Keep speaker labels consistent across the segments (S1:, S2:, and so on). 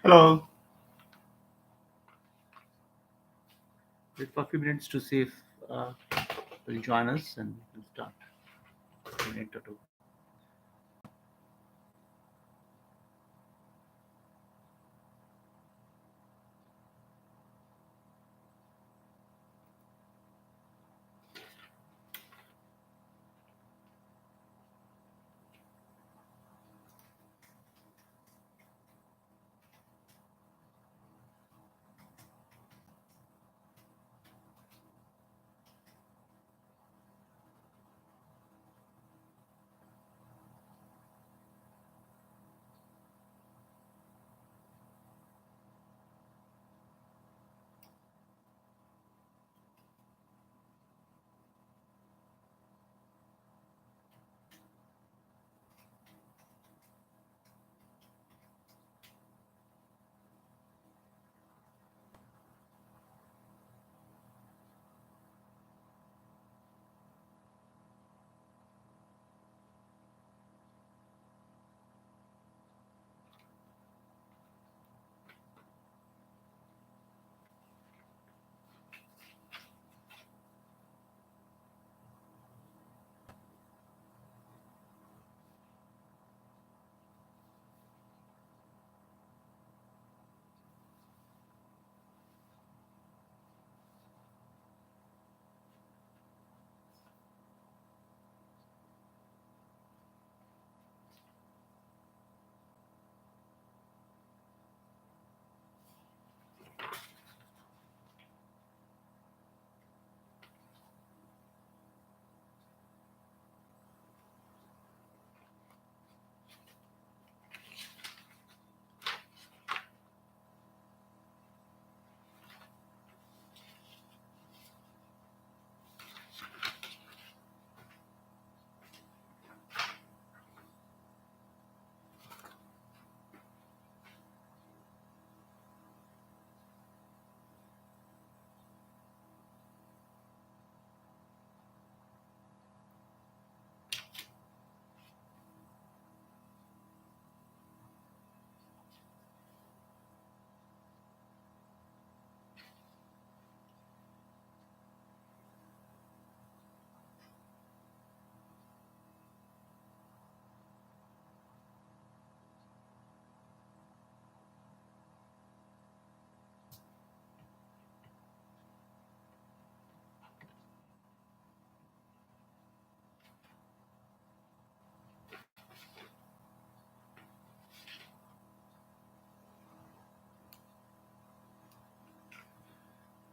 S1: Hello. Wait for a few minutes to see if will join us, and we'll start in a minute or two.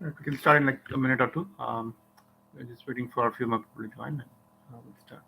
S1: We can start in like a minute or two. We're just waiting for a few more people to join, and we'll start.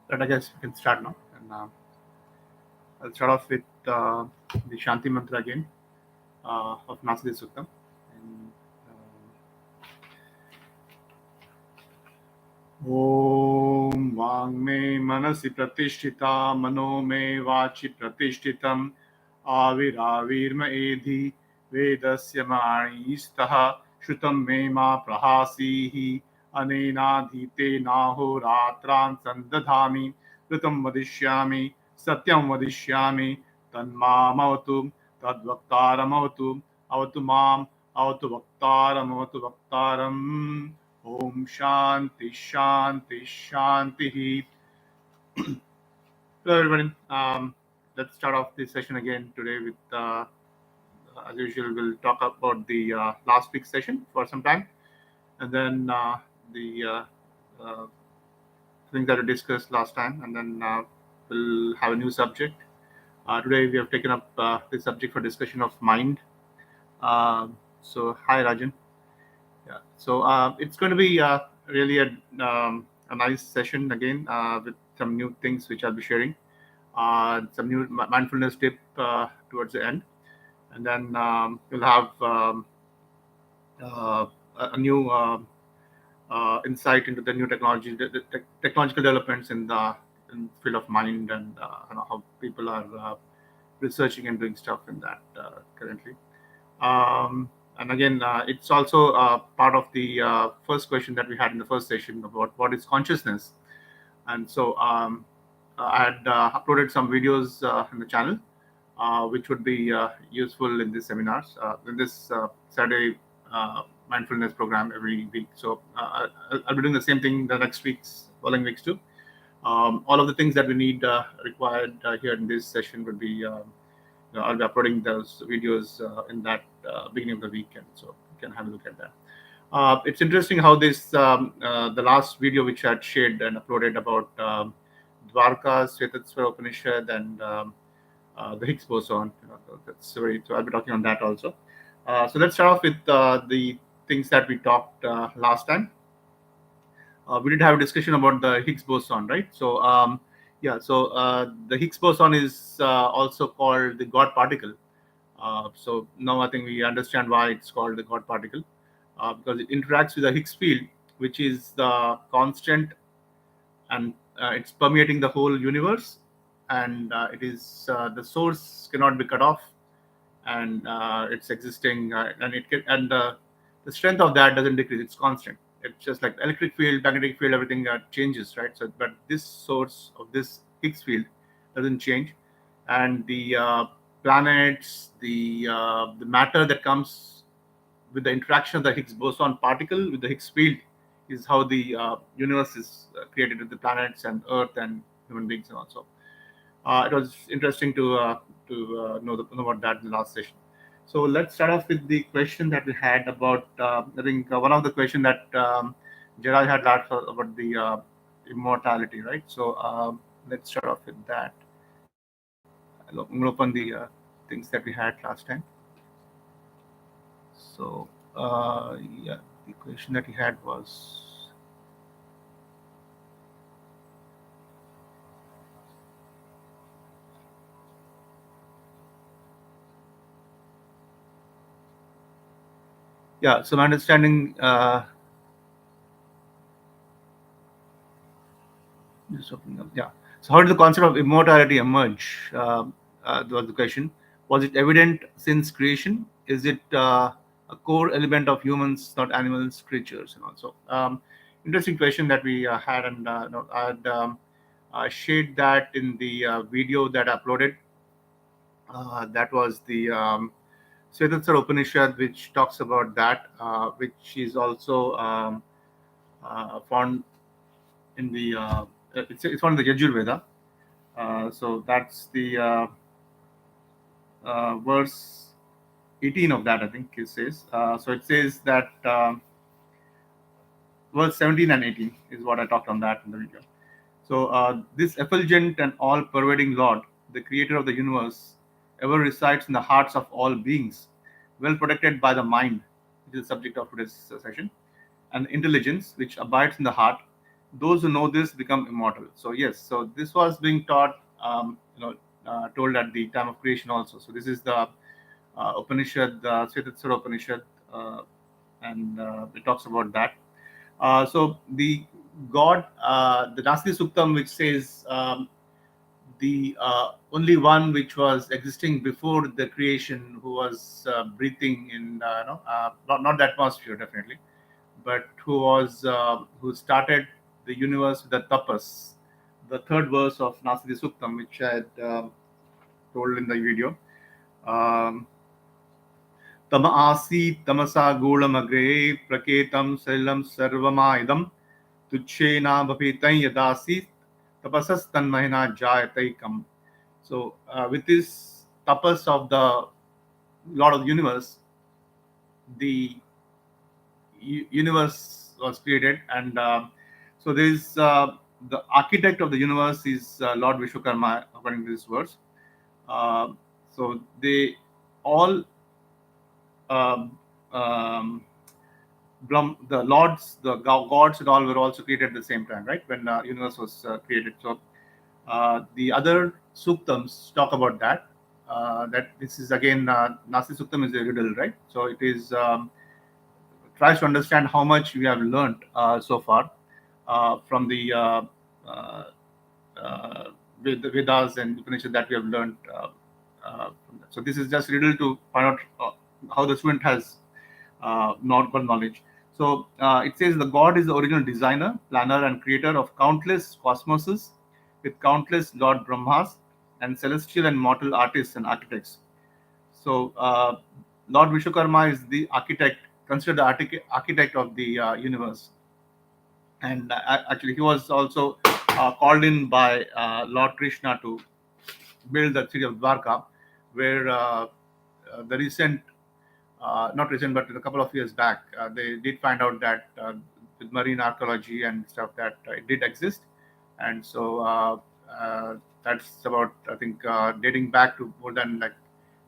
S1: But I guess we can start now. And I'll start off with the Shanti mantra again of Nasadiya Suktam. And, ॐ वाङ्मे मनसि प्रतिष्ठिता मनो मे वाचि प्रतिष्ठितम् आविराविर्म एधि वेदस्य माणीस्तः श्रुतं मे मा प्रहासीः अनेनाधीतेनाहोरात्रान् सन्दधामि ऋतं वदिष्यामि सत्यं वदिष्यामि तन्मामवतु तद्वक्तारमवतु अवतु माम् अवतु वक्तारमवतु वक्तारम् Om Shanti Shanti Shanti. Hello everyone. Let's start off this session again today with, as usual, we'll talk about the last week's session for some time, and then the things that we discussed last time, and then we'll have a new subject. Today we have taken up the subject for discussion of mind. So hi Rajan. Yeah. So it's going to be really a nice session again with some new things which I'll be sharing. Some new mindfulness tip towards the end, and then we'll have uh, a new insight into the new technology, the technological developments in field of mind, and how people are researching and doing stuff in that currently. And again, it's also part of the first question that we had in the first session about what is consciousness. And so I had uploaded some videos in the channel, which would be useful in these seminars, in this Saturday mindfulness program every week. So I'll be doing the same thing the next week's, following weeks too. All of the things that we need required here in this session would be, I'll be uploading those videos in that beginning of the weekend, so you can have a look at that. It's interesting how the last video which I had shared and uploaded about Dwarka, Svetatsvara Upanishad, and the Higgs boson. So I'll be talking on that also. So let's start off with the things that we talked last time. We did have a discussion about the Higgs boson, right? So the Higgs boson is also called the God particle. So now I think we understand why it's called the God particle, because it interacts with the Higgs field, which is the constant, and it's permeating the whole universe, and it is the source cannot be cut off, and it's existing, and it can, and the strength of that doesn't decrease; it's constant. It's just like electric field, magnetic field, everything changes, right? So, but this source of this Higgs field doesn't change, and the planets, the matter that comes with the interaction of the Higgs boson particle with the Higgs field is how the universe is created with the planets and Earth and human beings, and also. It was interesting to know about that in the last session. So let's start off with the question that we had about. I think one of the question that Gerard had asked about the immortality, right? So let's start off with that. I'm going to open the things that we had last time. So yeah, the question that he had was. Yeah, so my understanding. Just opening up. Yeah. So, how did the concept of immortality emerge? Was the question. Was it evident since creation? Is it a core element of humans, not animals, creatures, and also interesting question that we had, and I had shared that in the video that I uploaded. That was the Svetatsvara Upanishad, which talks about that, which is also found in the it's one of the Yajurveda. So that's the verse 18 of that, I think it says. So it says that verse 17 and 18 is what I talked on that in the video. So this effulgent and all-pervading Lord, the creator of the universe, ever resides in the hearts of all beings, well protected by the mind, which is the subject of today's session, and intelligence, which abides in the heart. Those who know this become immortal. So yes, so this was being taught, told at the time of creation also. So this is the Upanishad, Svetatsvara Upanishad, and it talks about that. So the God, the Nasadiya Suktam, which says the only one which was existing before the creation, who was breathing in, not the atmosphere definitely, but who started the universe with the tapas. The third verse of Nasadiya Suktam, which I had told in the video. Um, तम आसीत् तमसा गूढ़मग्रे प्रकेतं सलिलं सर्वमायदं तुच्छेनाभपितं यदासीत् tapasastannmahina jayateikam. So with this tapas of the Lord of the Universe, the universe was created, and so there is the architect of the universe is Lord Vishwakarma, according to this verse. Uh, so they all um, um, the lords, the gods, and all were also created at the same time, right? When universe was created. So the other suktams talk about that. That this is again Nasi Suktam is a riddle, right? So it is tries to understand how much we have learned so far from the uh, Vedas and Upanishads that we have learned. From that. So this is just riddle to find out how the student has not got knowledge. So it says the God is the original designer, planner, and creator of countless cosmoses, with countless Lord Brahmas and celestial and mortal artists and architects. So Lord Vishwakarma is the architect, considered the architect of the universe, and actually he was also called in by Lord Krishna to build the city of Dwarka, where the recent, not recent, but a couple of years back, they did find out that with marine archaeology and stuff that it did exist, and so that's about, I think, dating back to more than like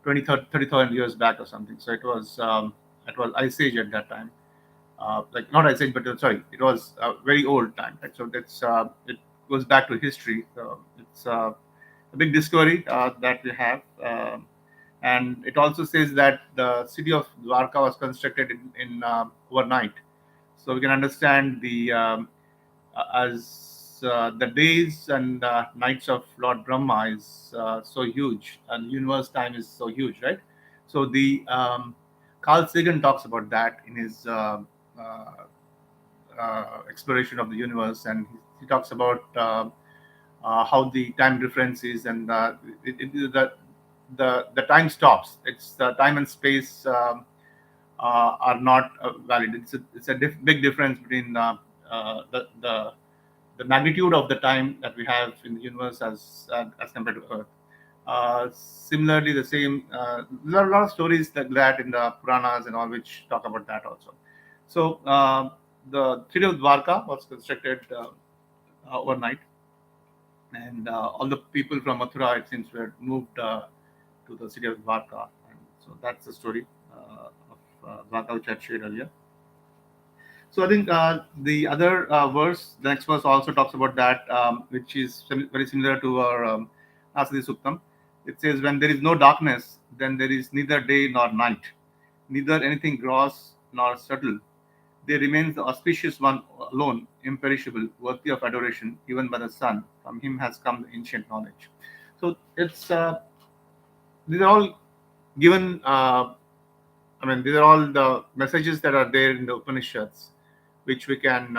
S1: 30,000 years back or something. So it was Ice Age at that time, like not Ice Age, but sorry, it was a very old time. Right? So that's it goes back to history. So it's a big discovery that we have. And it also says that the city of Dwarka was constructed in overnight. So we can understand the as the days and nights of Lord Brahma is so huge, and universe time is so huge, right? So the Carl Sagan talks about that in his uh, exploration of the universe, and he talks about how the time difference is, and the time stops. It's the time and space are not valid. It's a big difference between the magnitude of the time that we have in the universe as compared to Earth. Similarly, the same. There are a lot of stories like that in the Puranas and all, which talk about that also. So the city of Dwarka was constructed overnight, and all the people from Mathura, it seems, were moved to the city of Dwarka, and so that's the story of Dwarka, which I had shared earlier. So I think the other verse, the next verse also talks about that, which is very similar to our Nasadiya Suktam. It says, "When there is no darkness, then there is neither day nor night, neither anything gross nor subtle. There remains the auspicious one alone, imperishable, worthy of adoration, even by the sun. From him has come the ancient knowledge." So it's these are all given. I mean, these are all the messages that are there in the Upanishads, which we can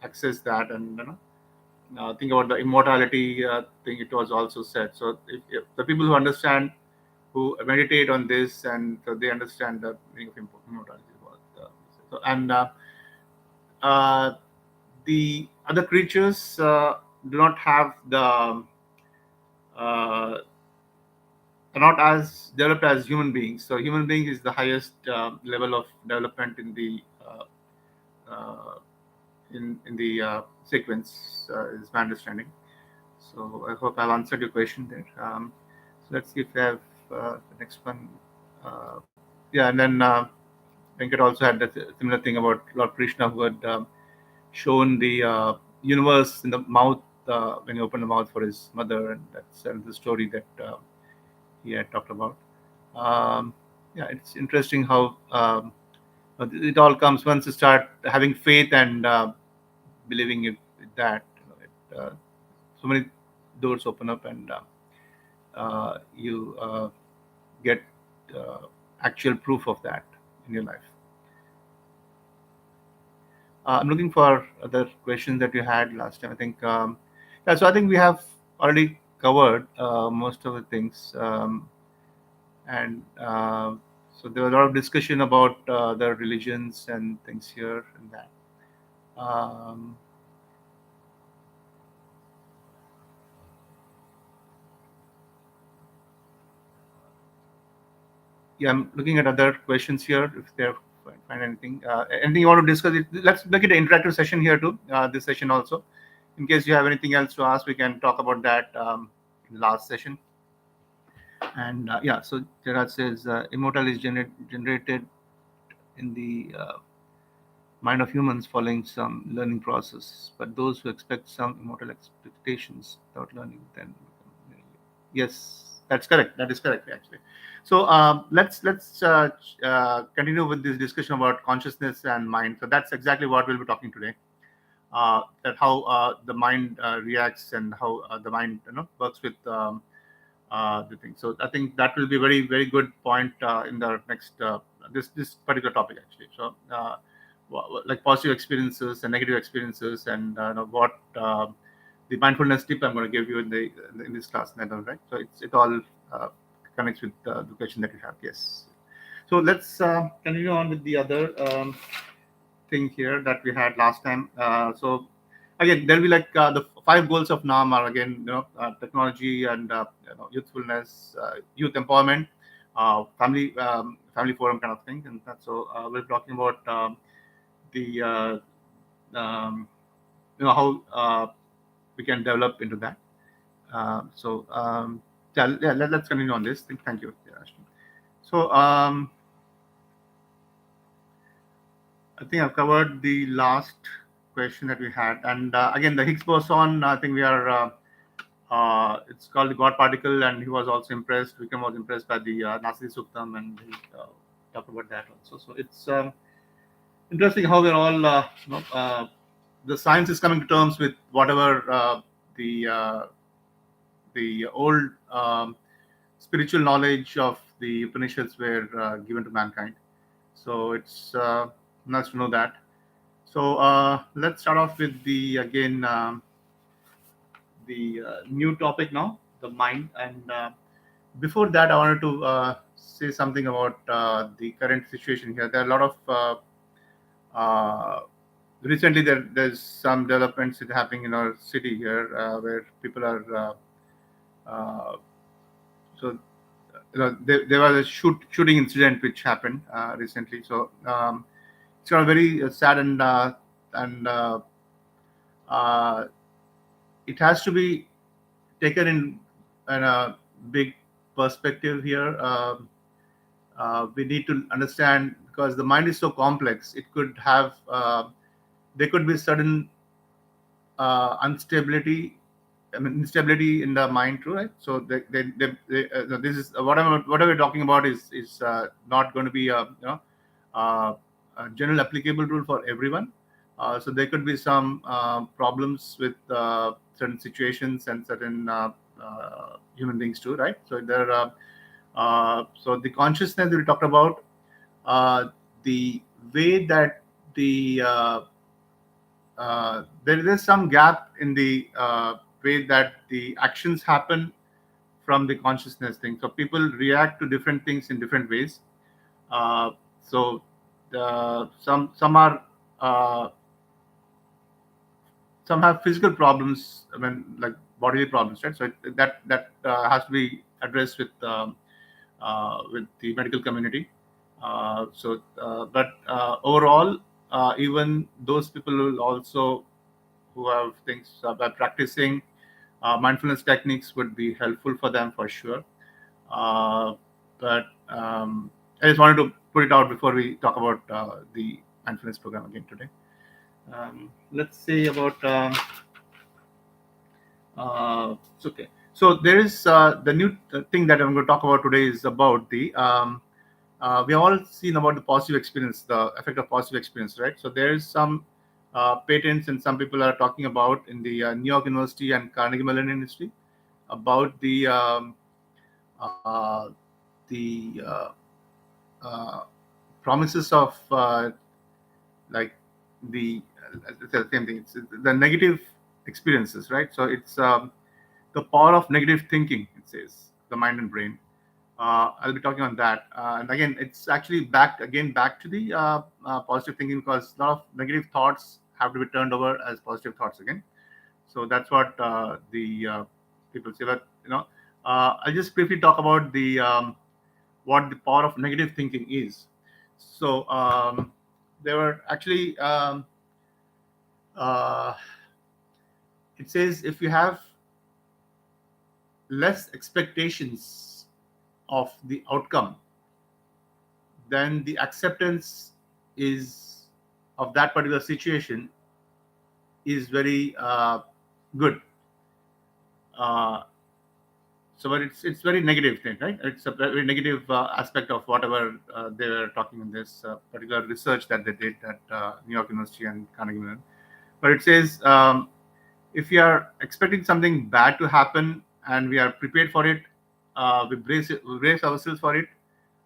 S1: access that, and think about the immortality thing. It was also said. So if the people who understand, who meditate on this, and so they understand the meaning of immortality. So, and uh, the other creatures do not have the uh, are not as developed as human beings. So human being is the highest level of development in the uh, in the sequence, is my understanding. So I hope I've answered your question there. So let's see if we have the next one. Uh, yeah, and then Venkat also had that similar thing about Lord Krishna, who had shown the universe in the mouth when he opened the mouth for his mother, and that's the story that he had talked about. Um, yeah, it's interesting how it all comes once you start having faith and believing it that so many doors open up, and you get actual proof of that in your life. I'm looking for other questions that you had last time. I think yeah. So I think we have already covered most of the things, and so there was a lot of discussion about the religions and things here and that. Um, yeah, I'm looking at other questions here. If they find anything, anything you want to discuss, let's make it an interactive session here too. This session also. In case you have anything else to ask, we can talk about that in the last session. And yeah, so Gerard says immortal is generated in the mind of humans following some learning process, but those who expect some immortal expectations without learning then become. Yes, that's correct. That is correct, actually. So let's continue with this discussion about consciousness and mind. So that's exactly what we'll be talking today. That how the mind reacts and how the mind works with the thing. So I think that will be very good point in the next this particular topic, actually. So like positive experiences and negative experiences, and what the mindfulness tip I'm going to give you in this class, right? So it all uh, connects with the question that you have. Yes. So let's continue on with the other thing here that we had last time. So again, there'll be like the five goals of NAM are again, technology and youthfulness, youth empowerment, family forum kind of thing, and so we're talking about the how we can develop into that. So yeah, let's continue on this thing. Thank you. Yeah, Ashwin. So I think I've covered the last question that we had, and again, the Higgs boson. I think we are. It's called the God particle, and he was also impressed. Vikram was impressed by the Nasadiya Suktam, and he talked about that also. So it's interesting how we're all. The science is coming to terms with whatever the old spiritual knowledge of the Upanishads were given to mankind. So it's nice to know that. So let's start off with the again the new topic now, the mind. And before that, I wanted to say something about the current situation here. There are a lot of recently there's some developments that happening in our city here where people are uh, so there was a shooting incident which happened recently. So it's a very sad and uh, it has to be taken in a big perspective here. We need to understand, because the mind is so complex. It could have there could be sudden instability in the mind too, right? So this is whatever we're talking about is not going to be uh, a general applicable rule for everyone. So there could be some problems with certain situations and certain human beings too, right? So there so the consciousness that we talked about, the way that there is some gap in the way that the actions happen from the consciousness thing. So people react to different things in different ways. Uh, so some are uh, some have physical problems. I mean, like bodily problems, right? So that has to be addressed with the medical community. But overall, even those people will also who have things by practicing mindfulness techniques would be helpful for them for sure. Uh, but I just wanted to put it out before we talk about the mindfulness program again today. Let's see about. It's okay. So there is the new thing that I'm going to talk about today is about the. We have all seen about the positive experience, the effect of positive experience, right? So there is some patents, and some people are talking about in the New York University and Carnegie Mellon University about uh, the uh, promises of like it's the same thing. It's the negative experiences, right? So it's the power of negative thinking. It says the mind and brain. I'll be talking on that, and again, it's actually back to the positive thinking, because a lot of negative thoughts have to be turned over as positive thoughts again. So that's what the people say. But I'll just briefly talk about the what the power of negative thinking is. So there were actually uh, it says if you have less expectations of the outcome, then the acceptance is of that particular situation is very good. Uh, but it's very negative thing, right? It's a very negative aspect of whatever they were talking in this particular research that they did at New York University and Carnegie Mellon. But it says if we are expecting something bad to happen and we are prepared for it, we brace ourselves for it,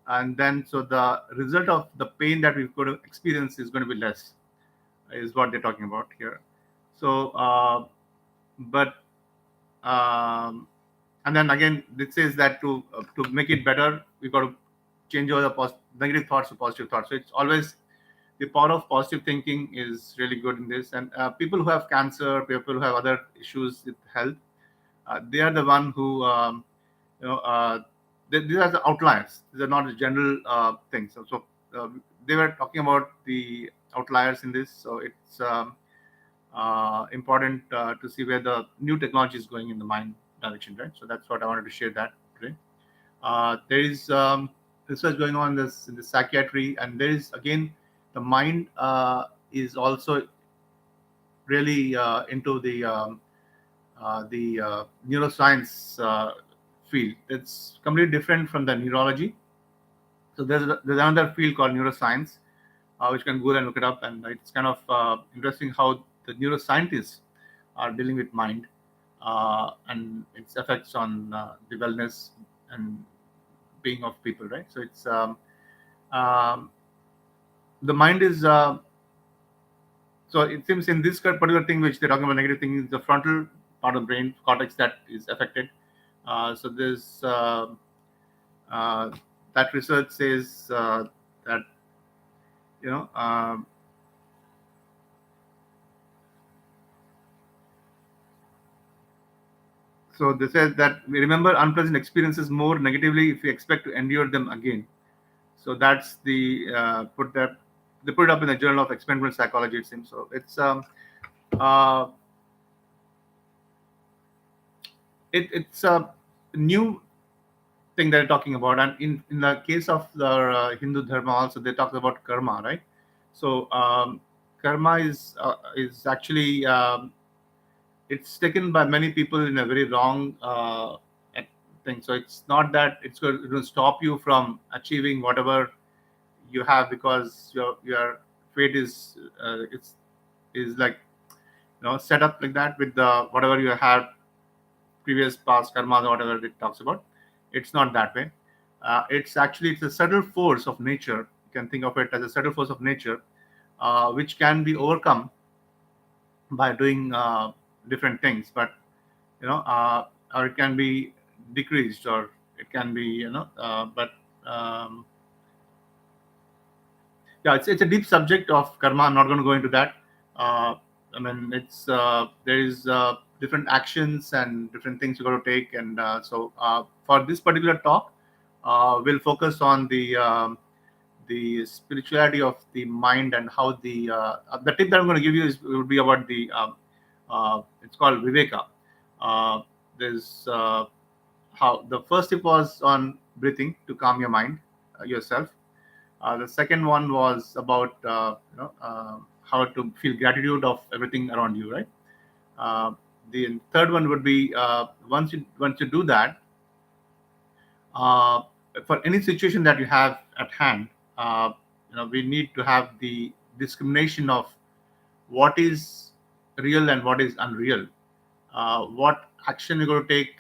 S1: and then so the result of the pain that we've got to experience is going to be less, is what they're talking about here. So, but um, and then again, it says that to make it better, we've got to change over the negative thoughts to positive thoughts. So it's always the power of positive thinking is really good in this. And people who have cancer, people who have other issues with health, they are the one who you know these are the outliers. These are not the general things. So they were talking about the outliers in this. So it's important to see where the new technology is going in the mind direction, right? So that's what I wanted to share that today. There is research going on in the psychiatry, and there is again the mind is also really into the neuroscience field. It's completely different from the neurology. So there's another field called neuroscience, which can go and look it up, and it's kind of interesting how the neuroscientists are dealing with mind and its effects on the wellness and being of people, right? So it's um, the mind is so it seems in this particular thing which they're talking about negative thing is the frontal part of the brain cortex that is affected. So there's uh, that research says that you know so they said that we remember unpleasant experiences more negatively if we expect to endure them again. So that's the put that they put it up in the Journal of Experimental Psychology. It seems so. It's uh, it's a new thing that they're talking about, and in the case of the Hindu dharma, also they talk about karma, right? So karma is actually it's taken by many people in a very wrong thing. So it's not that it's going to stop you from achieving whatever you have, because your fate is like set up like that with the whatever you have previous past karma or whatever it talks about. It's not that way. It's a subtle force of nature. You can think of it as a subtle force of nature, which can be overcome by doing different things. But or it can be decreased, or it can be but um, yeah, it's a deep subject of karma. I'm not going to go into that. I mean, it's there is different actions and different things you got to take, and so for this particular talk, we'll focus on the spirituality of the mind, and how the tip that I'm going to give you is will be about the it's called viveka. Uh, there's how the first tip was on breathing to calm your mind yourself. The second one was about how to feel gratitude of everything around you, right? Uh, the third one would be once you do that, uh, for any situation that you have at hand, we need to have the discrimination of what is real and what is unreal. What action you're going to take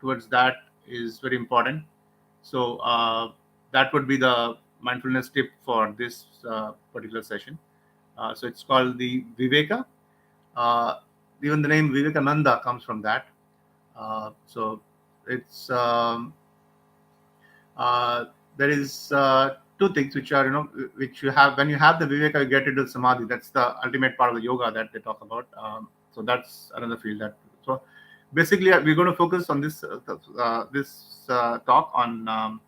S1: towards that is very important. So that would be the mindfulness tip for this particular session. So it's called the Viveka. Uh, Even the name Vivekananda comes from that. So it's uh, there is two things which are which you have when you have the Viveka, you get into Samadhi. That's the ultimate part of the yoga that they talk about. So that's another field that. So basically, we're going to focus on this talk on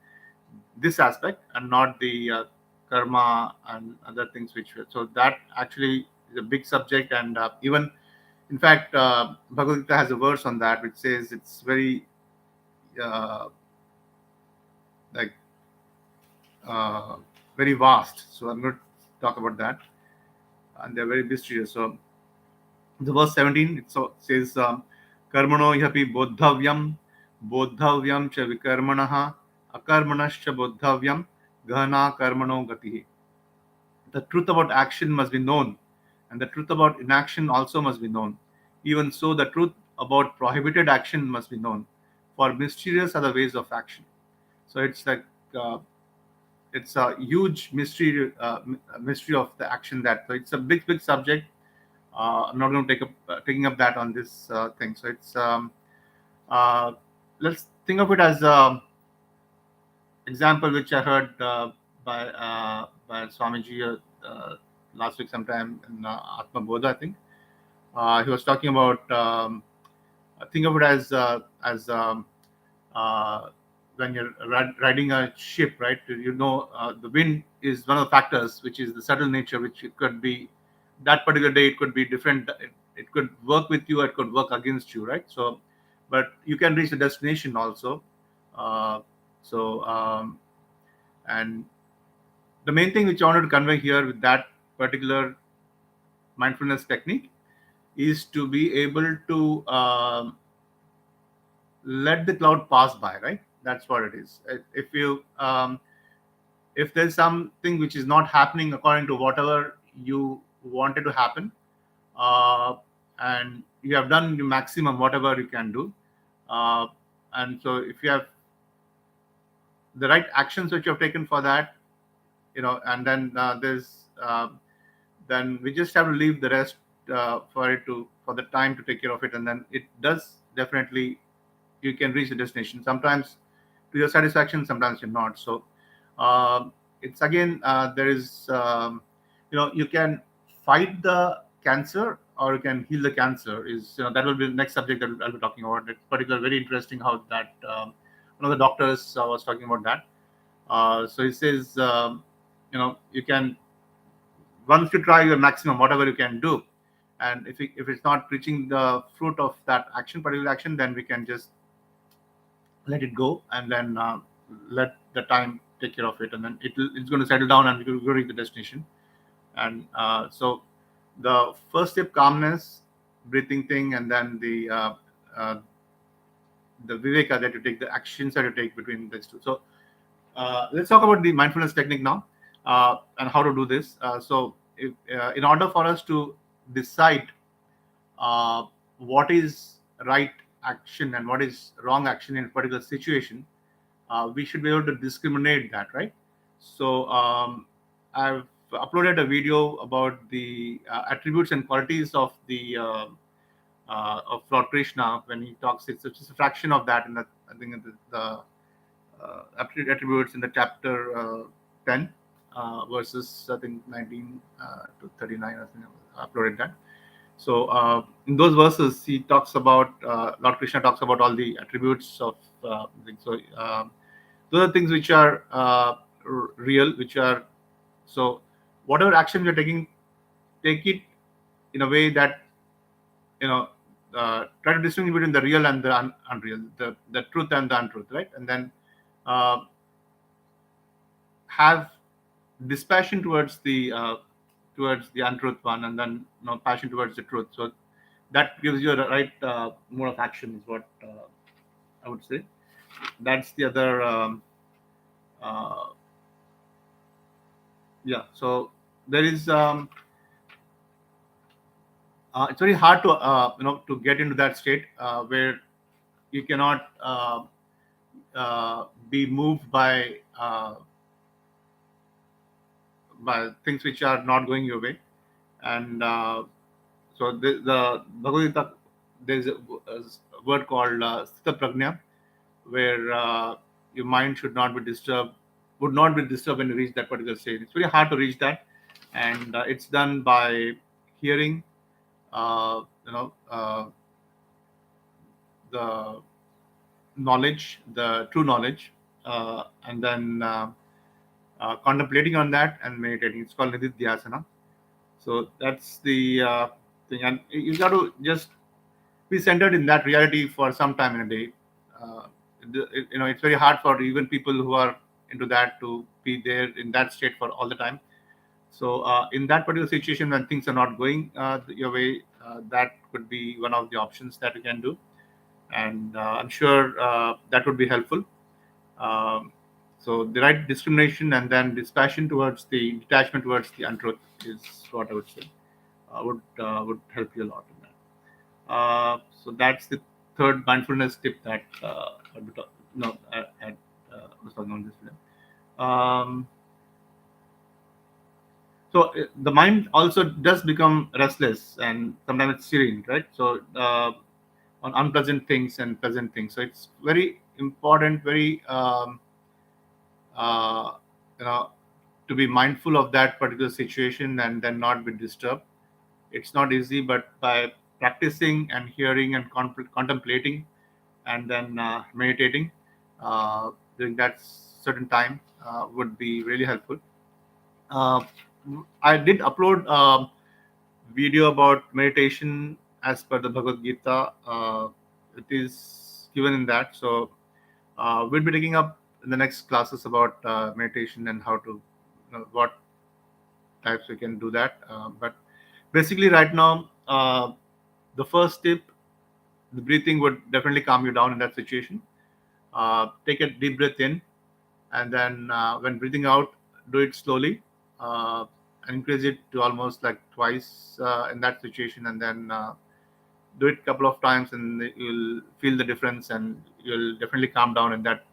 S1: this aspect, and not the karma and other things which so that actually is a big subject. And even In fact, Bhagavad Gita has a verse on that which says it's very uh, like uh, very vast. So I'm going to talk about that, and they're very mysterious. So the verse 17 says, "Karmano yapi bodhavyam cha vikarmanaha, akarmanascha bodhavyam, ghana karmano gatihi." The truth about action must be known, and the truth about inaction also must be known. Even so, the truth about prohibited action must be known, for mysterious are the ways of action. So it's like uh, it's a huge mystery of the action. That so it's a big subject. I'm not going to taking up that on this thing. So it's uh, let's think of it as example which I heard by Swamiji last week sometime in Atma Bodha, I think. He was talking about think of it as uh, when you're riding a ship, right? The wind is one of the factors, which is the subtle nature, which it could be that particular day. It could be different. It could work with you. It could work against you, right? So, but you can reach the destination also. Uh, so, and the main thing which I wanted to convey here with that particular mindfulness technique is to be able to let the cloud pass by, right? That's what it is. If there's something which is not happening according to whatever you wanted to happen, uh, and you have done the maximum whatever you can do, uh, and so if you have the right actions which you have taken for that, and then then we just have to leave the rest for the time to take care of it, and then it does definitely, you can reach the destination sometimes to your satisfaction, sometimes you're not. So it's again, there is you can fight the cancer or you can heal the cancer. Is that will be the next subject that I'll be talking about. It's particularly very interesting how that one of the doctors was talking about that. So he says, you can, once you try your maximum whatever you can do, and if it's not reaching the fruit of that particular action, then we can just let it go, and then let the time take care of it, and then it's going to settle down and we're going to reach the destination. And so the first step, calmness, breathing thing, and then uh, the viveka that you take, the actions that you take between these two. So let's talk about the mindfulness technique now, and how to do this. In order for us to decide uh, what is right action and what is wrong action in a particular situation, we should be able to discriminate that, right? So I've uploaded a video about the attributes and qualities of the of Lord Krishna. When he talks, it's just a fraction of that in the, I think, in attributes in the chapter 10, verses I think 19 to 39. I think I uploaded that. So in those verses, he talks about Lord Krishna talks about all the attributes of things. So those are things which are real, which are, so whatever action you're taking, take it in a way that try to distinguish between the real and the unreal, the truth and the untruth, right? And then uh, have dispassion towards the untruth one, and then passion towards the truth. So that gives you a right mode of action, is what I would say. That's the other uh, yeah. So there is it's very hard to to get into that state where you cannot be moved by things which are not going your way. And so the Bhagavad Gita, there's a word called Sthita Prajna, where your mind should not be disturbed, would not be disturbed when you reach that particular state. It's very hard to reach that, and it's done by hearing, uh, you know, uh, the knowledge, the true knowledge, and then contemplating on that and meditating. It's called Nididhyasana. So that's the thing, and you got to just be centered in that reality for some time in a day. Uh, it's very hard for even people who are into that to be there in that state for all the time. So in that particular situation, when things are not going your way, that could be one of the options that you can do, and I'm sure that would be helpful. Um, so the right discrimination and then dispassion towards the detachment towards the untruth is what I would say would help you a lot in that. So that's the third mindfulness tip that I'll be no, was talking on this film. Um, so the mind also does become restless and sometimes it's serene, right? So on unpleasant things and pleasant things. So it's very important, very uh, you know to be mindful of that particular situation and then not be disturbed. It's not easy, but by practicing and hearing and contemplating and then meditating during that certain time would be really helpful. uh, I did upload video about meditation as per the Bhagavad Gita. It is given in that. So we'll be taking up in the next classes about meditation and how to, what types we can do that. But basically, right now, the first tip, the breathing would definitely calm you down in that situation. Take a deep breath in, and then when breathing out, do it slowly, and increase it to almost like twice in that situation, and then do it a couple of times, and you'll feel the difference, and you'll definitely calm down in that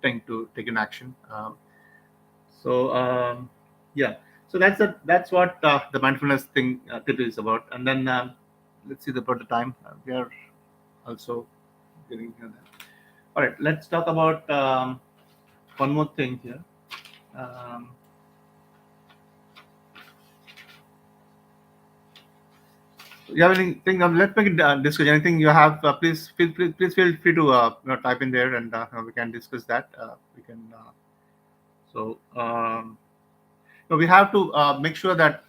S1: thing to take an action. So yeah, so that's what the mindfulness thing tip is about. And then let's see about the time. We are also getting here. All right, let's talk about one more thing here. Um, you have anything? Let's make it discuss. Anything you have? Please feel free to type in there, and we can discuss that. We can. So no, we have to make sure that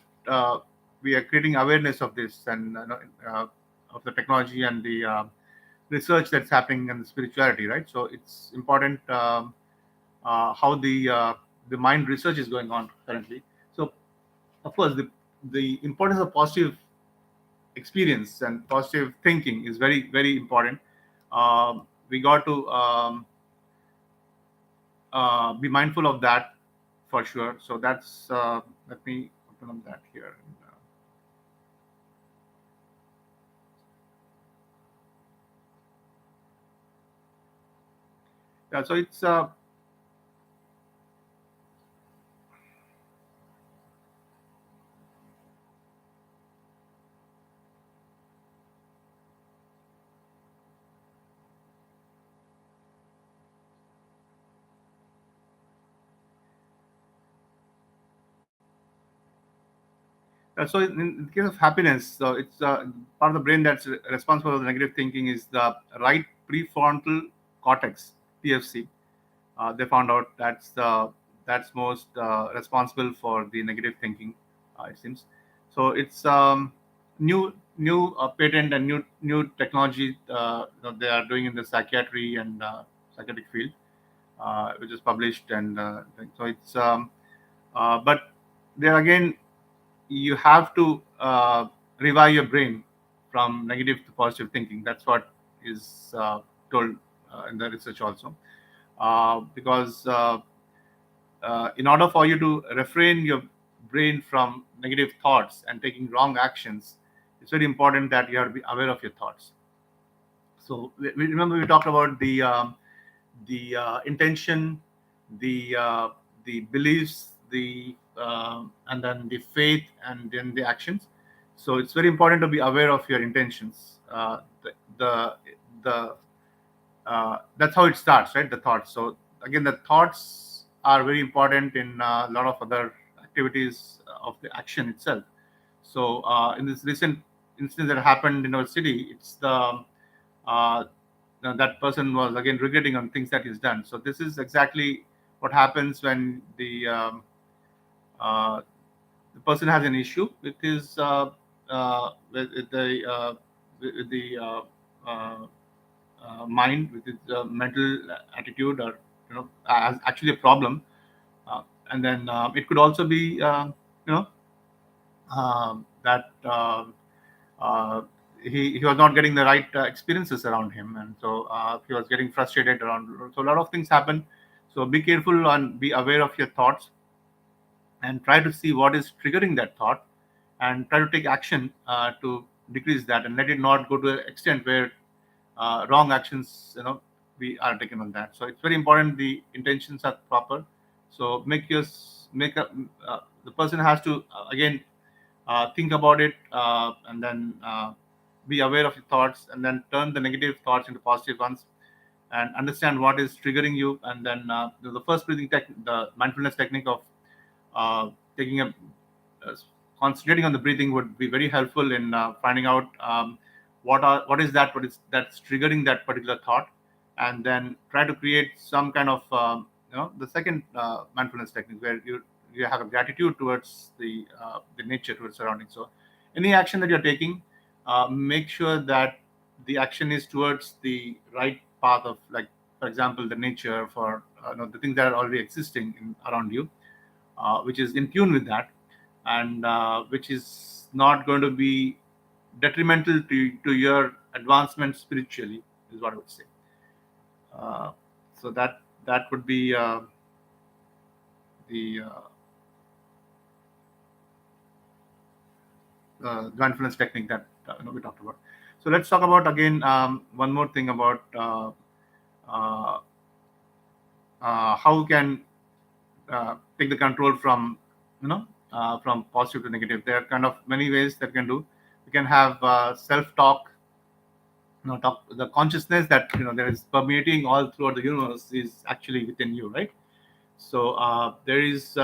S1: we are creating awareness of this and of the technology and the research that's happening in the spirituality, right? So it's important how the mind research is going on currently. So of course, the importance of positive experience and positive thinking is very important. We got to be mindful of that for sure. So that's let me open up that here. Yeah, so it's so in the case of happiness, so it's part of the brain that's responsible for the negative thinking is the right prefrontal cortex, PFC. They found out that's most responsible for the negative thinking. It seems so. It's new patent and new technology they are doing in the psychiatry and psychiatric field, which is published and so it's but there again you have to revive your brain from negative to positive thinking. That's what is told in the research also, because in order for you to refrain your brain from negative thoughts and taking wrong actions, it's very important that you have to be aware of your thoughts. So we remember we talked about the intention, the beliefs, the and then the faith, and then the actions. So it's very important to be aware of your intentions. The That's how it starts, right? The thoughts. So again, the thoughts are very important in a lot of other activities of the action itself. So in this recent instance that happened in our city, it's the uh, that person was again regretting on things that he's done. So this is exactly what happens when uh, the person has an issue with his with the uh, mind, with its mental attitude, or as actually a problem. And then it could also be you know that he was not getting the right experiences around him, and so he was getting frustrated around. So a lot of things happen. So be careful and be aware of your thoughts, and try to see what is triggering that thought, and try to take action to decrease that, and let it not go to an extent where wrong actions we are taken on that. So it's very important the intentions are proper. So make a the person has to again think about it, and then be aware of your thoughts, and then turn the negative thoughts into positive ones, and understand what is triggering you. And then the first breathing the mindfulness technique of taking a uh, concentrating on the breathing would be very helpful in finding out what is that's triggering that particular thought, and then try to create some kind of the second mindfulness technique, where you have a gratitude towards the nature, towards surroundings. So any action that you're taking, make sure that the action is towards the right path of, like, for example, the nature, for the things that are already existing around you, which is in tune with that, and which is not going to be detrimental to your advancement spiritually, is what I would say. Uh, so that would be the mindfulness technique that we talked about. So let's talk about again one more thing about uh, how we can take the control from from positive to negative. There are kind of many ways that we can do. We can have self talk. Talk, the consciousness that there is permeating all throughout the universe is actually within you, right? So there is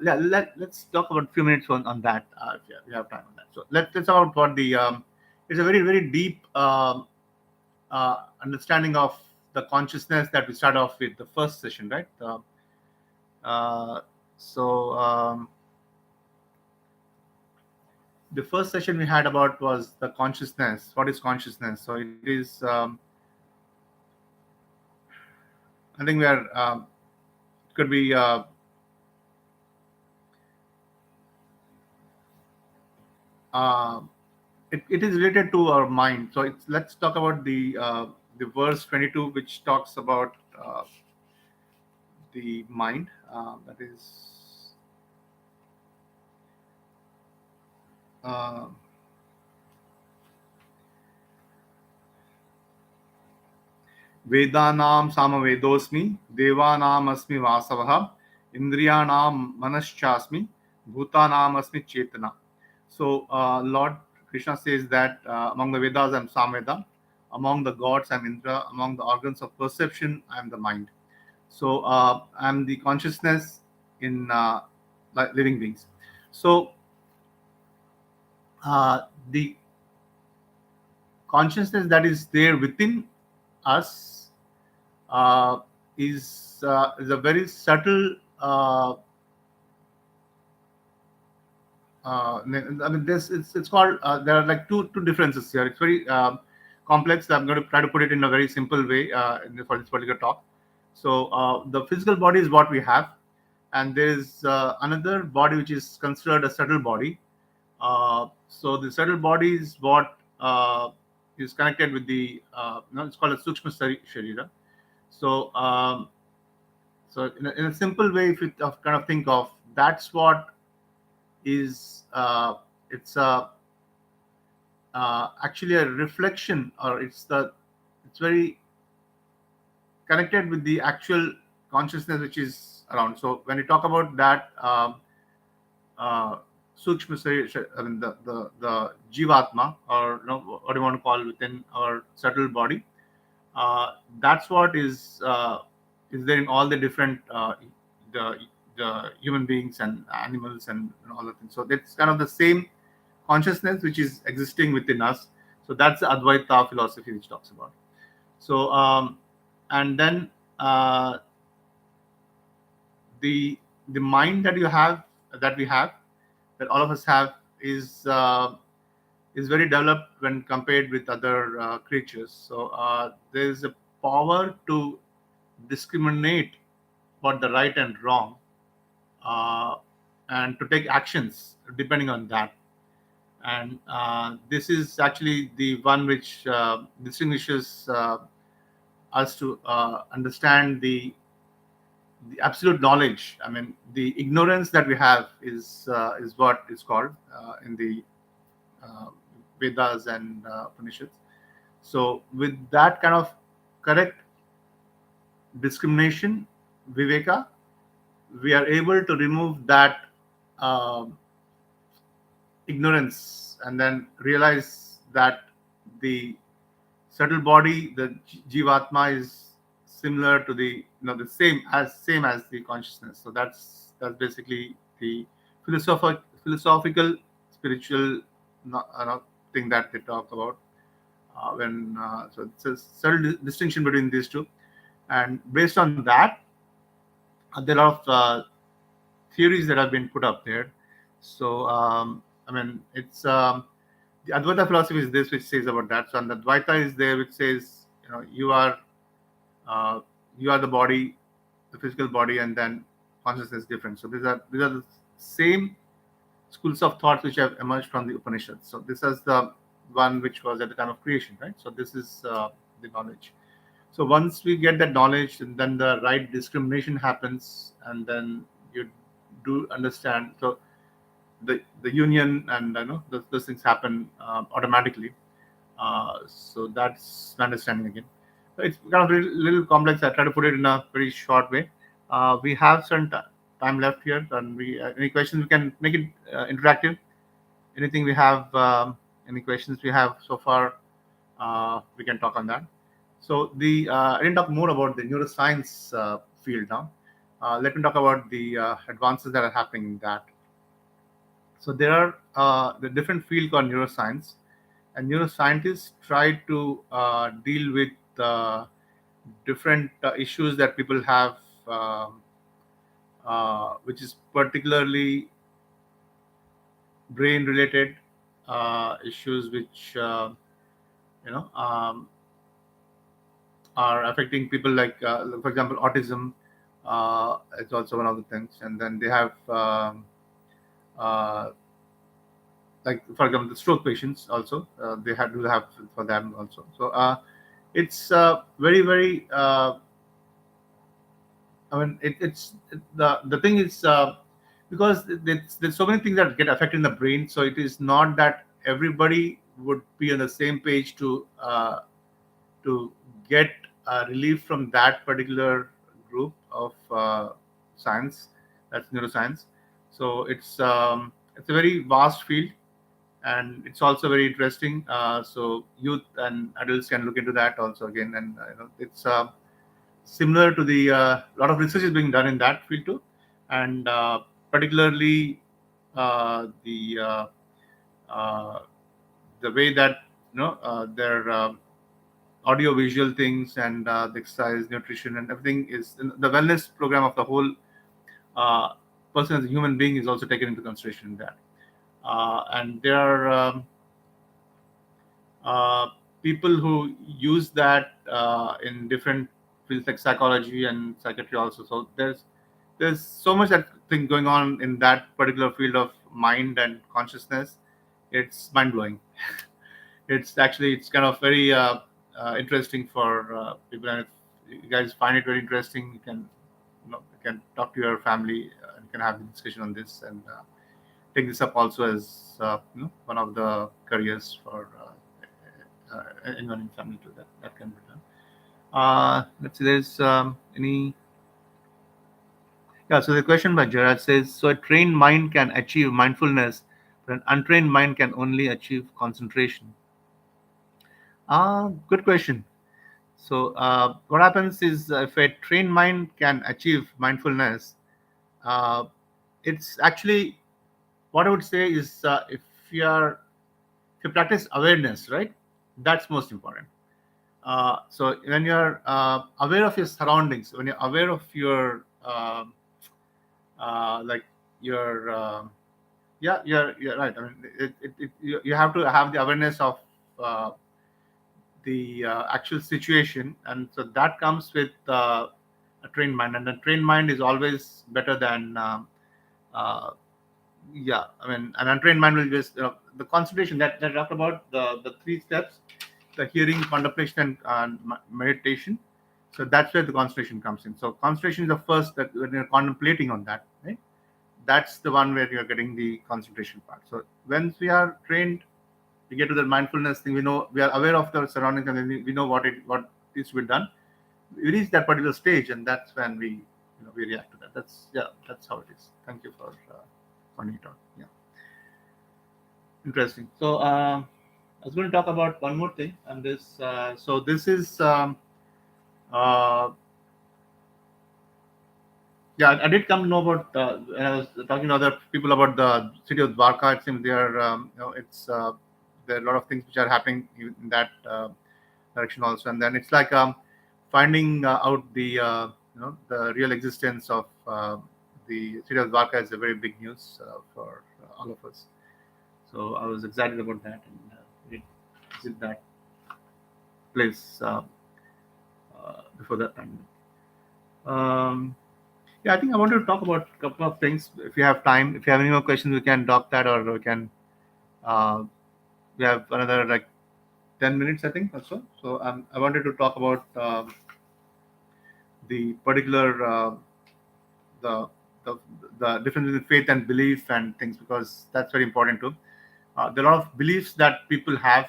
S1: let's talk about a few minutes on that, if we have time on that. So let's talk about what the it's a very, very deep understanding of the consciousness that we start off with the first session, right? Uh, so the first session we had about was the consciousness. What is consciousness? So it is I think we are it could be uh, it is related to our mind. So let's talk about the verse 22, which talks about the mind. That is uh, Vedanam Samavedosmi, Devanam Asmi Vasavaha, Indriyanam Manaschasmi, Bhutanam Asmi Chetana. So, Lord Krishna says that among the Vedas I'm Samveda, among the gods I'm Indra, among the organs of perception I'm the mind. So, I'm the consciousness in living beings. So, the consciousness that is there within us uh, is a very subtle. I mean, this it's called. There are like two differences here. It's very complex. I'm going to try to put it in a very simple way for this particular talk. So the physical body is what we have, and there is another body which is considered a subtle body. So the subtle body is what is connected with the. It's called a sukshma sharira. So so in a simple way, if you kind of think of, that's what is it's actually a reflection, or it's very connected with the actual consciousness which is around. So when you talk about that uh, sukshma I mean the jivatma, or what do you want to call within our subtle body, that's what is there in all the different the the human beings and animals and all the things. So that's kind of the same consciousness which is existing within us. So that's the Advaita philosophy which talks about. So and then the mind that you have, that we have, that all of us have, is uh, is very developed when compared with other creatures. So there is a power to discriminate what the right and wrong, uh, and to take actions depending on that. And this is actually the one which distinguishes us to understand the absolute knowledge. I mean, the ignorance that we have is what is called in the uh, Vedas and Upanishads. So, with that kind of correct discrimination, Viveka, we are able to remove that um ignorance and then realize that the subtle body, the jivatma, is similar to the the same as the consciousness. So that's basically the philosophical spiritual thing that they talk about when so it's a subtle distinction between these two, and based on that, there are a lot of theories that have been put up there. So I mean, it's the Advaita philosophy is this, which says about that. So, and the Advaita is there, which says, uh, you are the body, the physical body, and then consciousness is different. So these are the same schools of thoughts which have emerged from the Upanishads. So this is the one which was at the time of creation, right? So this is the knowledge. So once we get that knowledge, and then the right discrimination happens, and then you do understand. So the union and those things happen automatically. So that's my understanding again. So it's kind of a little complex. I try to put it in a very short way. We have certain time left here, and we any questions we can make it interactive. Anything we have, any questions we have so far, we can talk on that. So the I didn't talk more about the neuroscience field now. Let me talk about the advances that are happening in that. So there are the different field called neuroscience, and neuroscientists try to deal with different issues that people have, which is particularly brain related issues, which you know um, are affecting people, like for example autism. It's also one of the things, and then they have uh, like for example the stroke patients also, they had to have for them also. So it's very I mean, the thing is, because there's so many things that get affected in the brain. So it is not that everybody would be on the same page to get relief from that particular group of science. That's neuroscience. So it's a very vast field, and it's also very interesting. So youth and adults can look into that also again, and it's similar to the lot of research is being done in that field too, and particularly uh, the way that their audio visual things, and the exercise, nutrition, and everything is the wellness program of the whole uh, person as a human being is also taken into consideration in that. And there are uh, people who use that in different fields like psychology and psychiatry also. So there's so much that thing going on in that particular field of mind and consciousness. It's mind blowing. It's kind of very interesting for people, and if you guys find it very interesting, you can talk to your family, and you can have a discussion on this, and take this up also as one of the careers for anyone in family to that can be done. Let's see, there's any. Yeah, so the question by Gerard says, so a trained mind can achieve mindfulness, but an untrained mind can only achieve concentration. Good question. So what happens is, if a trained mind can achieve mindfulness, uh, it's actually, what I would say is, if you practice awareness, right, that's most important. So when you're aware of your surroundings, when you're aware of your like your Yeah, you're right. I mean, you have to have the awareness of uh, the actual situation, and so that comes with a trained mind, and a trained mind is always better than uh, yeah. I mean, an untrained mind will just the concentration that I talked about, the three steps: the hearing, contemplation, and meditation. So that's where the concentration comes in. So concentration is the first, that when you're contemplating on that, right? That's the one where you're getting the concentration part. So once we are trained, we get to the mindfulness thing. We know, we are aware of the surroundings, and then we know what is to be done. We reach that particular stage, and that's when we react to that. That's how it is. Thank you for pointing it out. Yeah, interesting. So I was going to talk about one more thing, and this. So this is. Uh, Yeah, I did come to know about when I was talking to other people about the city of Dwarka. It seems there, it's there are a lot of things which are happening in that direction also, and then it's like finding out the the real existence of the city of Dwarka is a very big news for all of us. So I was excited about that, and we visit that place before that time. Um, Yeah, I think I wanted to talk about a couple of things. If you have time, if you have any more questions, we can drop that, or we can. Uh, we have another like 10 minutes, I think, or so. So I wanted to talk about the particular the, the the difference between faith and belief and things, because that's very important too. There are a lot of beliefs that people have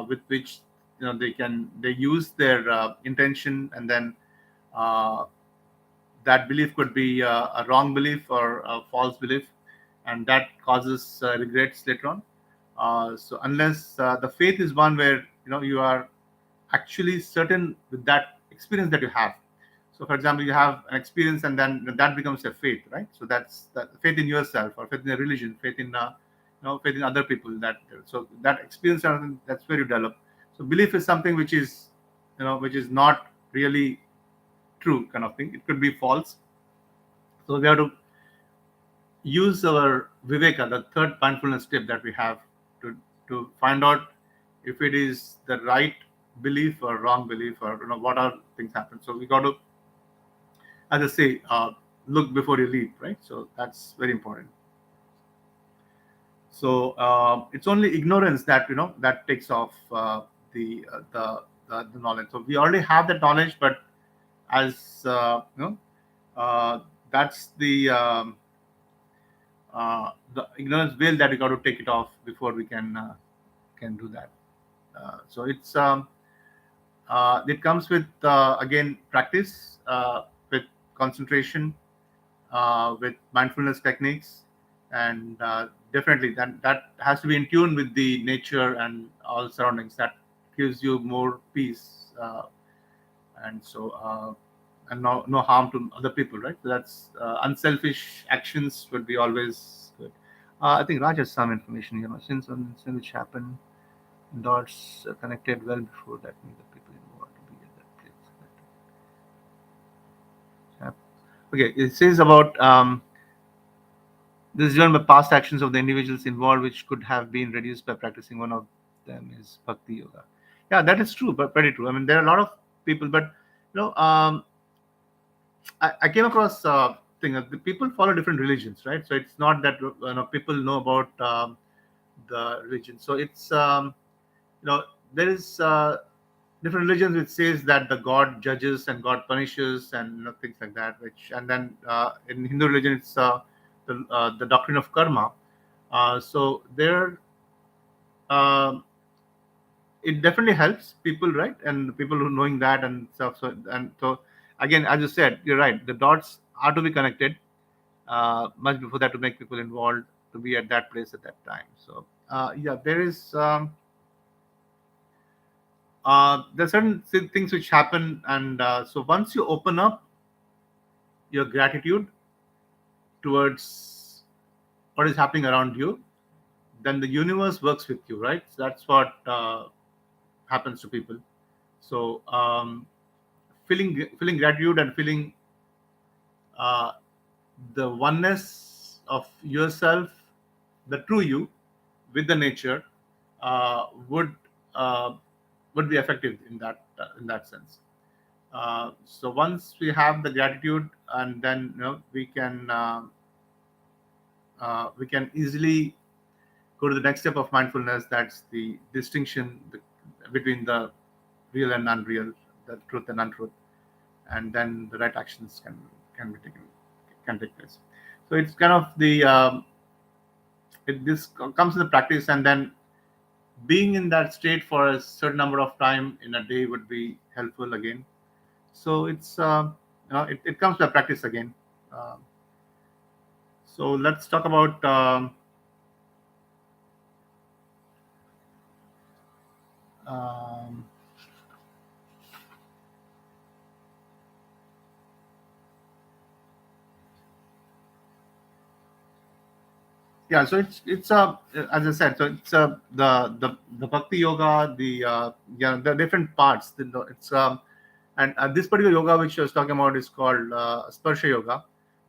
S1: with which they use their intention, and then uh, that belief could be a wrong belief or a false belief, and that causes regrets later on. So unless the faith is one where you are actually certain with that experience that you have. So for example, you have an experience, and then that becomes a faith, right? So that's that faith in yourself, or faith in a religion, faith in faith in other people. So that experience, that's where you develop. So belief is something which is which is not really true, kind of thing. It could be false. So we have to use our viveka, the third mindfulness tip that we have, to find out if it is the right belief or wrong belief, or what are things happen. So we got to, as I say, look before you leap, right? So that's very important. So it's only ignorance that that takes off the knowledge. So we already have that knowledge, but as uh, that's the ignorance veil that we got to take it off before we can do that. So it comes with again practice, with concentration, with mindfulness techniques, and definitely that has to be in tune with the nature and all surroundings. That gives you more peace, and so and no harm to other people, right? So that's unselfish actions would be always good. I think Raj has some information here. Since on incident which happened, dots connected well before that means the people involved to be at that place. Okay, it says about this is driven by past actions of the individuals involved, which could have been reduced by practicing. One of them is bhakti yoga. Yeah, that is true, but pretty true. I mean, there are a lot of people, but I came across thing. The people follow different religions, right? So it's not that people know about the religion. So it's there is different religions which says that the God judges and God punishes, and things like that. Which, and then in Hindu religion it's the doctrine of karma. So there. um it definitely helps people, right? And people who knowing that and stuff. So again, as you said, you're right. The dots are to be connected much before that to make people involved to be at that place at that time. So yeah, there are certain things which happen, and so once you open up your gratitude towards what is happening around you, then the universe works with you, right? So that's what happens to people. So feeling gratitude and feeling uh, the oneness of yourself the true you with the nature uh, would uh, would be effective in that sense. So once we have the gratitude, and then we can easily go to the next step of mindfulness. That's the distinction between the real and unreal, the truth and untruth, and then the right actions can be taken can take place. So it's kind of this comes to the practice, and then being in that state for a certain number of time in a day would be helpful again. So it comes to the practice again. Um, so let's talk about um, yeah. So it's as I said, so it's the bhakti yoga, the different parts. It's and this particular yoga which I was talking about is called sparsha yoga.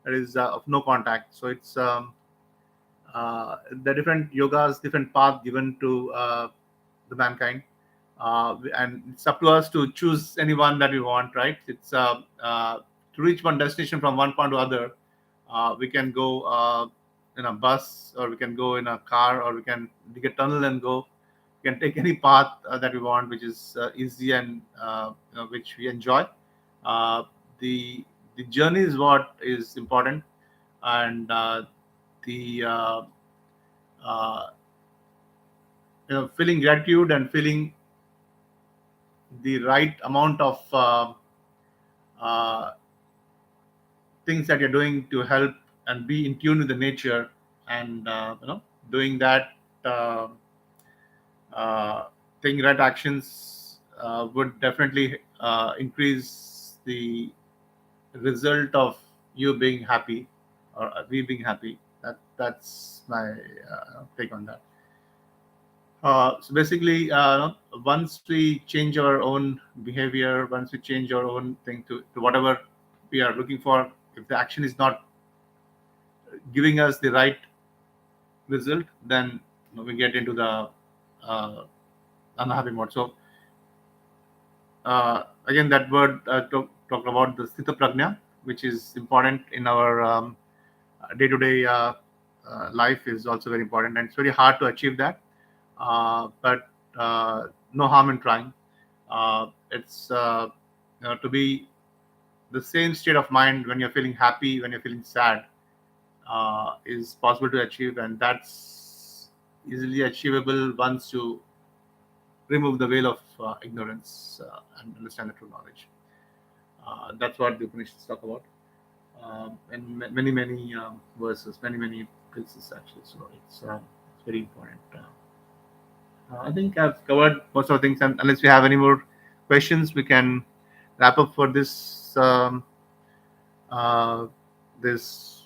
S1: That is of no contact. So it's the different yogas, different path given to the mankind, and it's up to us to choose any one that we want. Right? It's to reach one destination from one point to other. We can go in a bus, or we can go in a car, or we can dig a tunnel and go. We can take any path that we want, which is easy and which we enjoy. Uh, the the journey is what is important, and the uh, feeling gratitude and feeling the right amount of uh, things that you're doing to help and be in tune with the nature, and doing that uh, uh, taking right actions would definitely increase the result of you being happy, or we being happy. That's my take on that. So basically, once we change our own behavior, once we change our own thing to whatever we are looking for, if the action is not giving us the right result, then we get into the uh, unhappy mode. So again, that word talked about the sthita prajna, which is important in our day-to-day life, is also very important, and it's very hard to achieve that. But no harm in trying. It's to be the same state of mind when you're feeling happy, when you're feeling sad, is possible to achieve, and that's easily achievable once you remove the veil of ignorance and understand the true knowledge. That's what the Upanishads talk about, and many verses, many places actually. So it's very important. I think I've covered most of the things, and unless we have any more questions, we can wrap up for uh, this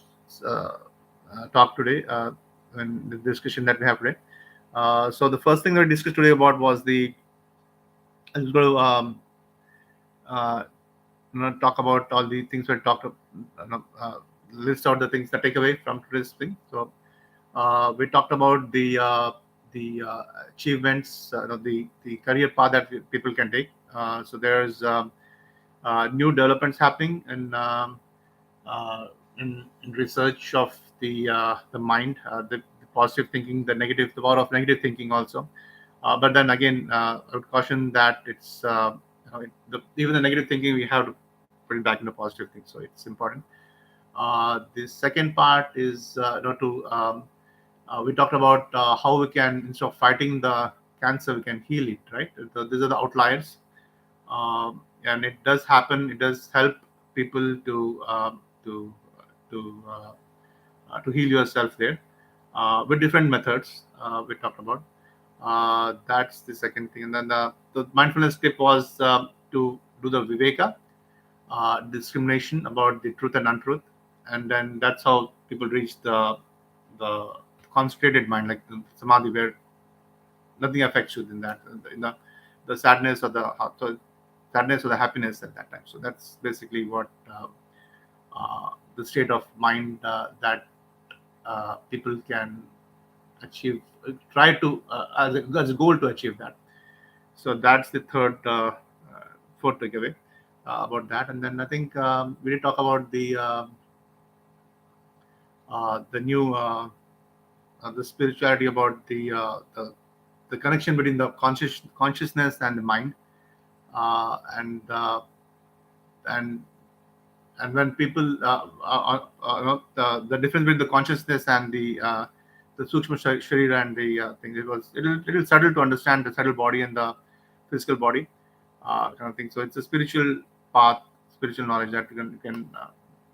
S1: talk today, and the discussion that we have today. So the first thing that we discussed today about was I was going to uh, talk about all the things we talked. List out the things that take away from today's thing. So we talked about the achievements, the career path that people can take. So there's new developments happening uh, in research of the mind, the positive thinking, the power of negative thinking also. But then again, I would caution that it's even the negative thinking we have to put it back into positive things. So it's important. The second part is we talked about how we can, instead of fighting the cancer, we can heal it. Right? These are the outliers, and it does happen. It does help people to to heal yourself there with different methods we talked about. That's the second thing. And then the mindfulness tip was to do the viveka, discrimination about the truth and untruth, and then that's how people reach the concentrated mind, like the samadhi, where nothing affects you in that, in the sadness or sadness or the happiness at that time. So that's basically what the state of mind that people can achieve, try to as a goal to achieve that. So that's the fourth takeaway about that. And then I think we did talk about the new the spirituality, about the connection between the consciousness and the mind, uh, and uh, and and when people the difference between the consciousness and the sukshma sharira and the thing, it will subtle to understand the subtle body and the physical body, kind of thing. So it's a spiritual path, spiritual knowledge that you can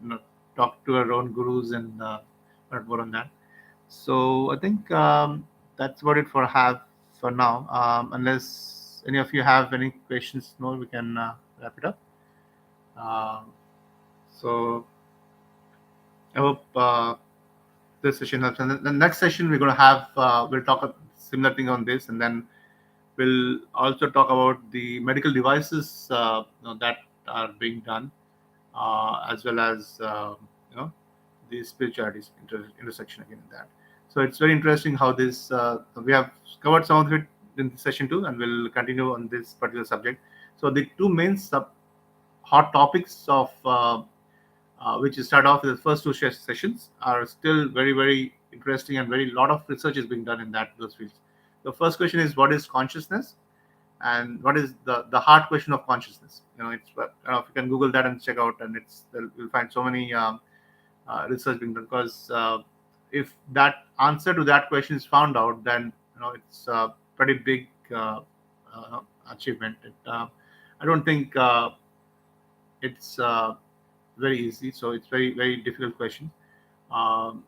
S1: you know, talk to our own gurus and learn more on that. So I think that's about it for now. Unless any of you have any questions, no, we can wrap it up. Um so I hope this session helps. And the next session we're going to have, we'll talk a similar thing on this, and then we'll also talk about the medical devices that are being done, as well as you know the spiritualities intersection again in that. So it's very interesting how this we have covered some of it in this session too, and we'll continue on this particular subject. So the two main hot topics of which start off with the first two sessions are still very very interesting, and very lot of research is being done in those fields. The first question is, what is consciousness, and what is the hard question of consciousness? It's if you can Google that and check out, and you'll find so many research being done, because if that answer to that question is found out, then it's a pretty big uh, achievement. I don't think it's very easy. So it's very very difficult question. Um,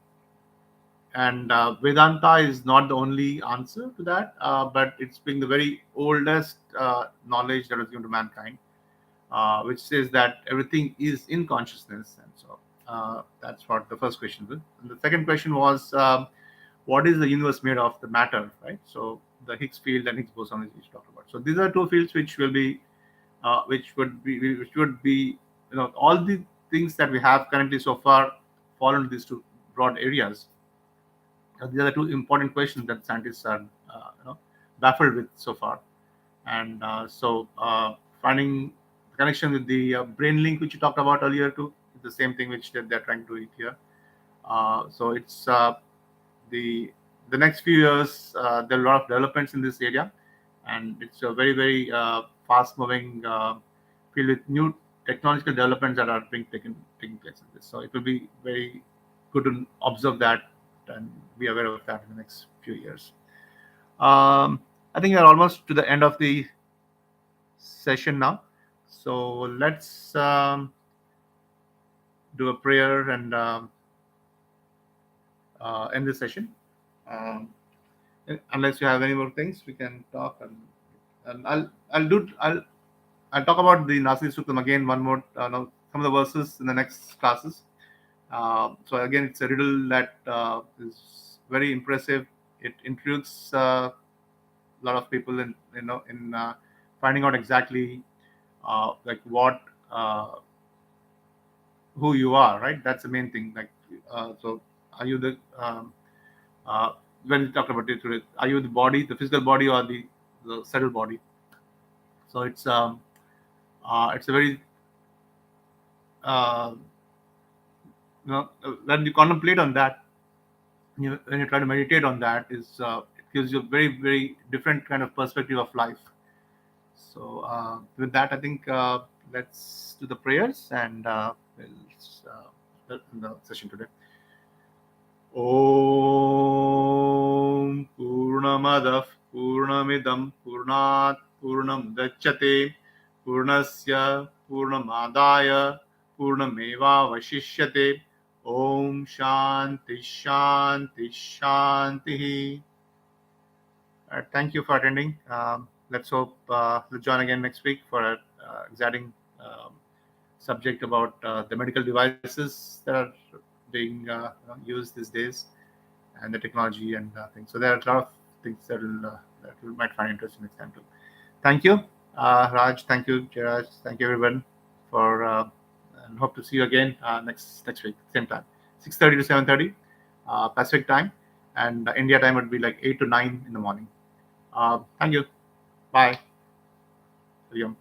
S1: and Vedanta is not the only answer to that, but it's being the very oldest knowledge that was given to mankind, which says that everything is in consciousness. And so that's what the first question was. And the second question was, what is the universe made of? The matter, right? So the Higgs field and Higgs boson is each talked about. So these are two fields which will be, which would be, all the things that we have currently so far fall into these two broad areas. These are the two important questions that scientists are, baffled with so far. And finding the connection with the brain link, which you talked about earlier too, is the same thing which they're trying to do it here. So it's the the next few years, there are a lot of developments in this area, and it's a very very fast moving field with new technological developments that are being taking place in this. So it will be very good to observe that and be aware of that in the next few years. I think we're almost to the end of the session now. So let's do a prayer and end this session. Um, Unless you have any more things, we can talk, and I'll talk about the Nasadiya Suktam again one more, no, some of the verses in the next classes. So again, it's a riddle that is very impressive. It intrigues a lot of people in finding out exactly like what who you are, right? That's the main thing. Like, so are you the uh, when we talk about it today, are you the body, the physical body, or the subtle body? So it's a very uh, when you contemplate on that, when you try to meditate on that, it gives you a very very different kind of perspective of life. So with that, I think let's do the prayers, and we'll end the session today. Om Purnamadah Purnamidam Purnat Purnam Dachyate Purnasya Purnamadaya Purnameva Vashishyate. Om Shanti Shanti Shanti. Thank you for attending. Let's hope you'll join again next week for an exciting subject about the medical devices that are being used these days, and the technology and things. So there are a lot of things that you might find interesting next time too. Thank you, Raj. Thank you, Jairaj. Thank you, everyone, for and hope to see you again next week, same time, 6:30 to 7:30 Pacific time. and India time would be like 8 to 9 in the morning. Thank you. Bye. William.